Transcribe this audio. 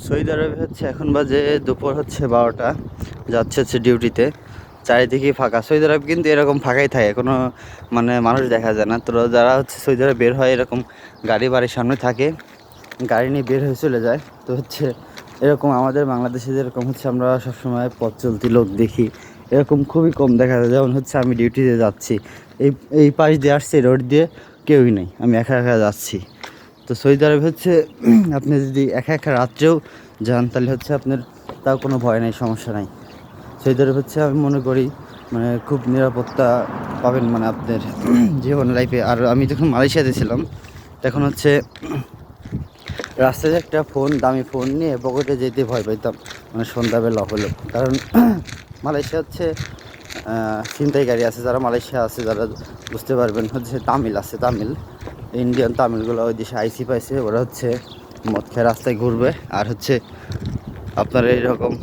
Saudi আরবে হচ্ছে এখন বাজে দুপুর হচ্ছে 12টা, যাচ্ছে হচ্ছে ডিউটিতে। চারিদিকেই ফাঁকা। সৌদি আরব কিন্তু এরকম ফাঁকাই থাকে, কোনো মানে মানুষ দেখা যায় না। তো যারা হচ্ছে সৌদি আরব বের হয় এরকম গাড়ি বাড়ির সামনে থাকে, গাড়ি নিয়ে বের হয়ে চলে যায়। তো হচ্ছে এরকম আমাদের বাংলাদেশে যেরকম হচ্ছে আমরা সবসময় পথ চলতি লোক দেখি, এরকম খুবই কম দেখা যায়। যেমন হচ্ছে আমি ডিউটিতে যাচ্ছি, এই এই পাশ দিয়ে আসছি, রোড দিয়ে কেউই নেই, আমি একা একা যাচ্ছি। তো সৌদি আরব হচ্ছে আপনি যদি একা একা রাত্রেও যান তাহলে হচ্ছে আপনার তাও কোনো ভয় নাই, সমস্যা নাই। সৌদি আরব হচ্ছে আমি মনে করি মানে খুব নিরাপত্তা পাবেন মানে আপনার জীবন লাইফে। আর আমি যখন মালয়েশিয়াতে ছিলাম তখন হচ্ছে রাস্তায় একটা ফোন, দামি ফোন নিয়ে পকেটে যেতে ভয় পাইতাম, মানে সন্ধ্যাবেলা হলো। কারণ মালয়েশিয়া হচ্ছে ছিনতাইকারী আছে, যারা মালয়েশিয়া আছে যারা বুঝতে পারবেন, হচ্ছে তামিল আছে, তামিল ইন্ডিয়ান তামিলগুলো ওই দেশে আইসি পাইছে, ওরা হচ্ছে মদ খেয়ে রাস্তায় ঘুরবে। আর হচ্ছে আপনার এইরকম